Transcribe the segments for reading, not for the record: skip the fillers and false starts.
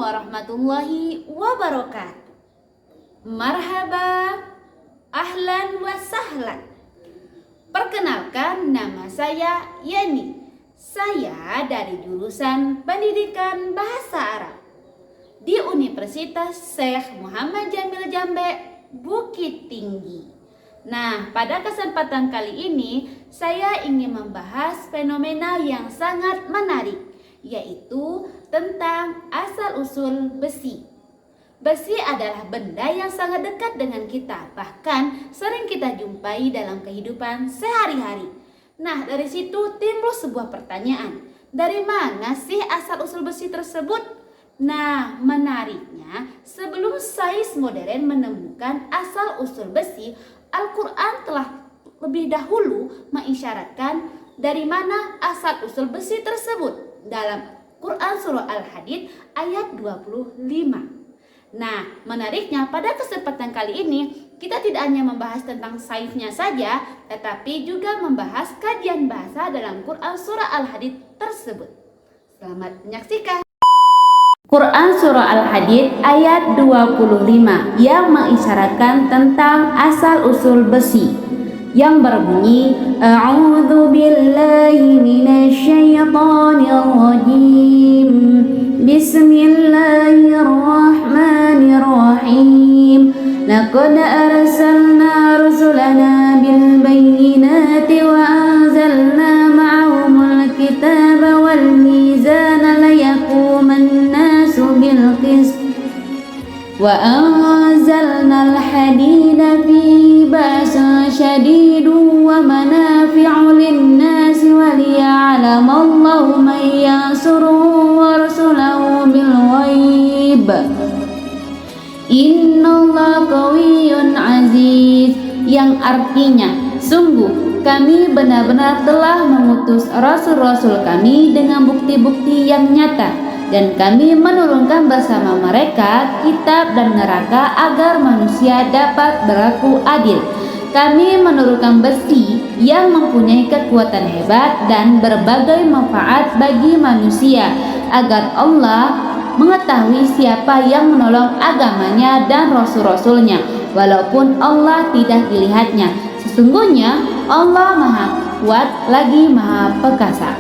warahmatullahi wabarakatuh. Marhaba, ahlan wa sahlan. Perkenalkan, nama saya Yani. Saya dari jurusan Pendidikan Bahasa Arab di Universitas Syekh Muhammad Jamil Jambe, Bukit Tinggi. Nah, pada kesempatan kali ini saya ingin membahas fenomena yang sangat menarik, yaitu tentang asal-usul besi. Besi adalah benda yang sangat dekat dengan kita, bahkan sering kita jumpai dalam kehidupan sehari-hari. Nah, dari situ timbul sebuah pertanyaan, dari mana sih asal-usul besi tersebut? Nah, menariknya, sebelum sains modern menemukan asal-usul besi, Al-Quran telah lebih dahulu mengisyaratkan dari mana asal-usul besi tersebut dalam Quran Surah Al-Hadid ayat 25. Nah, menariknya pada kesempatan kali ini kita tidak hanya membahas tentang sainsnya saja, tetapi juga membahas kajian bahasa dalam Quran Surah Al-Hadid tersebut. Selamat menyaksikan. Quran Surah Al-Hadid ayat 25 yang mengisyaratkan tentang asal-usul besi yang berbunyi A'udzu billahi minasyaitonir rajim. Bismillahirrahmanirrahim. Laqad arsalna rusulana bil bayyinati wa anzalna ma'ahumul kitaba wal mizana liyaquman nasu bil qist wa anzalna al hadida fihi ba'sun syadidun wa manafi'u lin nasi wa liya'lama Allahu man yansuruhu wa rasulahu bil ghaib. Innallaha qawiyyun aziz, yang artinya sungguh kami benar-benar telah mengutus rasul-rasul kami dengan bukti-bukti yang nyata, dan kami menurunkan bersama mereka kitab dan neraka agar manusia dapat berlaku adil. Kami menurunkan besi yang mempunyai kekuatan hebat dan berbagai manfaat bagi manusia agar Allah mengetahui siapa yang menolong agamanya dan rasul-rasulnya, walaupun Allah tidak dilihatnya. Sesungguhnya Allah Maha Kuat lagi Maha Perkasa.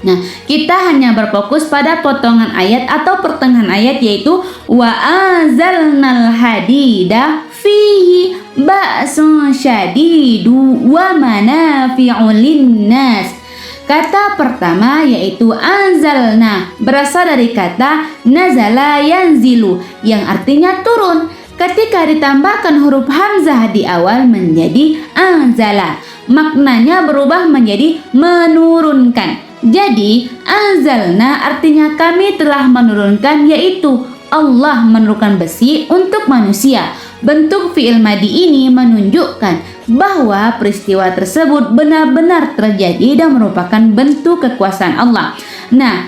Nah, kita hanya berfokus pada potongan ayat atau pertengahan ayat, yaitu wa anzalnal hadida fihi ba'sun syadidu wa manafi'u linnas. Kata pertama yaitu anzalna berasal dari kata nazala yanzilu yang artinya turun. Ketika ditambahkan huruf hamzah di awal menjadi anzala, maknanya berubah menjadi menurunkan. Jadi anzalna artinya kami telah menurunkan, yaitu Allah menurunkan besi untuk manusia. Bentuk fi'il madi ini menunjukkan bahwa peristiwa tersebut benar-benar terjadi dan merupakan bentuk kekuasaan Allah. Nah,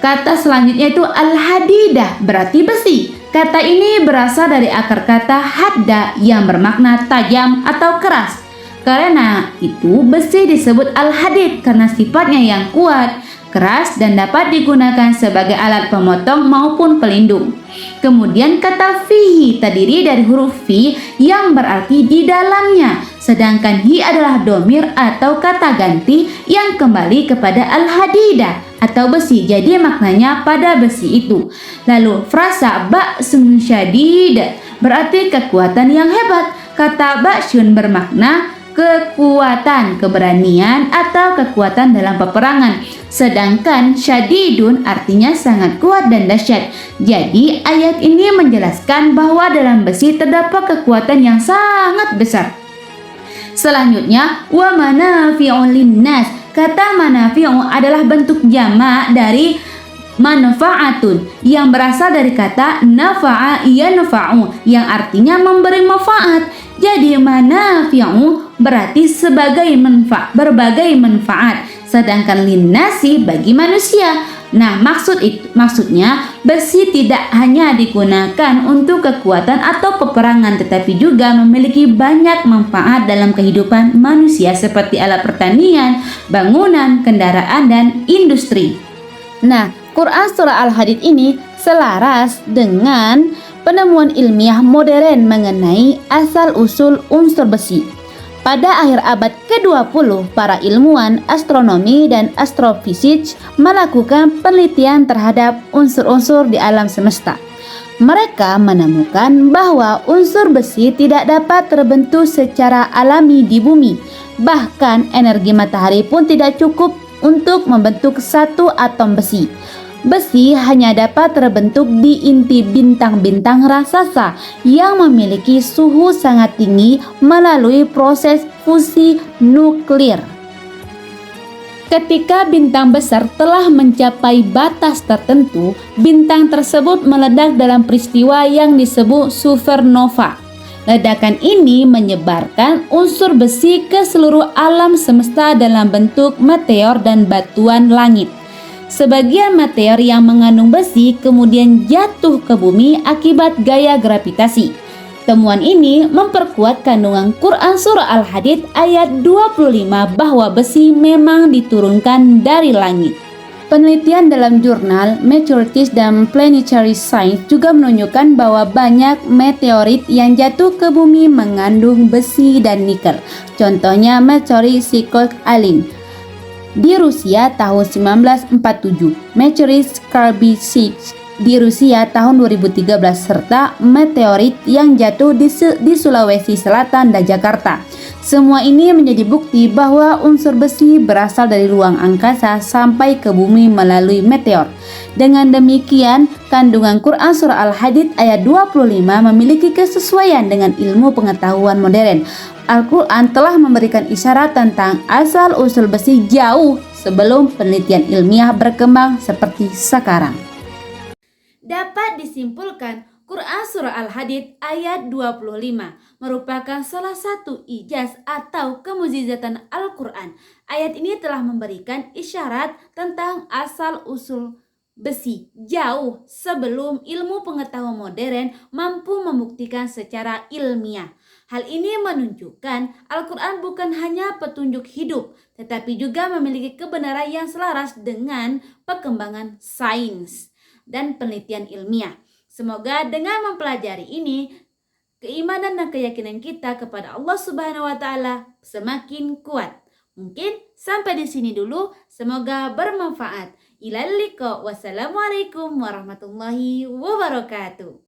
kata selanjutnya itu al-hadidah berarti besi. Kata ini berasal dari akar kata hadda yang bermakna tajam atau keras. Karena itu besi disebut al-hadid karena sifatnya yang kuat, keras, dan dapat digunakan sebagai alat pemotong maupun pelindung. Kemudian kata fihi terdiri dari huruf fi yang berarti di dalamnya, sedangkan hi adalah domir atau kata ganti yang kembali kepada al-hadidah atau besi. Jadi maknanya pada besi itu. Lalu frasa ba'sun syadid berarti kekuatan yang hebat. Kata ba'syun bermakna kekuatan, keberanian, atau kekuatan dalam peperangan. Sedangkan syadidun artinya sangat kuat dan dahsyat. Jadi ayat ini menjelaskan bahwa dalam besi terdapat kekuatan yang sangat besar. Selanjutnya wa manafi'u linnas. Kata manafi'u adalah bentuk jamak dari manfaatun yang berasal dari kata nafa'a yanfa'u yang artinya memberi manfaat. Jadi manafi'u berarti sebagai berbagai manfaat, sedangkan linnasi bagi manusia. Nah, maksudnya besi tidak hanya digunakan untuk kekuatan atau peperangan, tetapi juga memiliki banyak manfaat dalam kehidupan manusia seperti alat pertanian, bangunan, kendaraan, dan industri. Nah, Quran Surah Al-Hadid ini selaras dengan penemuan ilmiah modern mengenai asal-usul unsur besi. Pada akhir abad ke-20, para ilmuwan astronomi dan astrofisik melakukan penelitian terhadap unsur-unsur di alam semesta. Mereka menemukan bahwa unsur besi tidak dapat terbentuk secara alami di bumi. Bahkan energi matahari pun tidak cukup untuk membentuk satu atom besi. Besi hanya dapat terbentuk di inti bintang-bintang raksasa yang memiliki suhu sangat tinggi melalui proses fusi nuklir. Ketika bintang besar telah mencapai batas tertentu, bintang tersebut meledak dalam peristiwa yang disebut supernova. Ledakan ini menyebarkan unsur besi ke seluruh alam semesta dalam bentuk meteor dan batuan langit. Sebagian meteor yang mengandung besi kemudian jatuh ke bumi akibat gaya gravitasi. Temuan ini memperkuat kandungan Quran Surah Al-Hadid ayat 25 bahwa besi memang diturunkan dari langit. Penelitian dalam jurnal Meteoritis dan Planetary Science juga menunjukkan bahwa banyak meteorit yang jatuh ke bumi mengandung besi dan nikel. Contohnya meteorit Sikhote-Alin di Rusia tahun 1947, meteorit Scarby-6 di Rusia tahun 2013, serta meteorit yang jatuh di Sulawesi Selatan dan Jakarta. Semua ini menjadi bukti bahwa unsur besi berasal dari ruang angkasa sampai ke bumi melalui meteor. Dengan demikian, kandungan Quran Surah Al-Hadid ayat 25 memiliki kesesuaian dengan ilmu pengetahuan modern. Al-Quran telah memberikan isyarat tentang asal-usul besi jauh sebelum penelitian ilmiah berkembang seperti sekarang. Dapat disimpulkan, Quran Surah Al-Hadid ayat 25 merupakan salah satu ijaz atau kemukjizatan Al-Quran. Ayat ini telah memberikan isyarat tentang asal-usul besi jauh sebelum ilmu pengetahuan modern mampu membuktikan secara ilmiah. Hal ini menunjukkan Al-Quran bukan hanya petunjuk hidup, tetapi juga memiliki kebenaran yang selaras dengan perkembangan sains dan penelitian ilmiah. Semoga dengan mempelajari ini, keimanan dan keyakinan kita kepada Allah Subhanahu wa Ta'ala semakin kuat. Mungkin sampai di sini dulu, semoga bermanfaat. Ilal liqa, wassalamualaikum warahmatullahi wabarakatuh.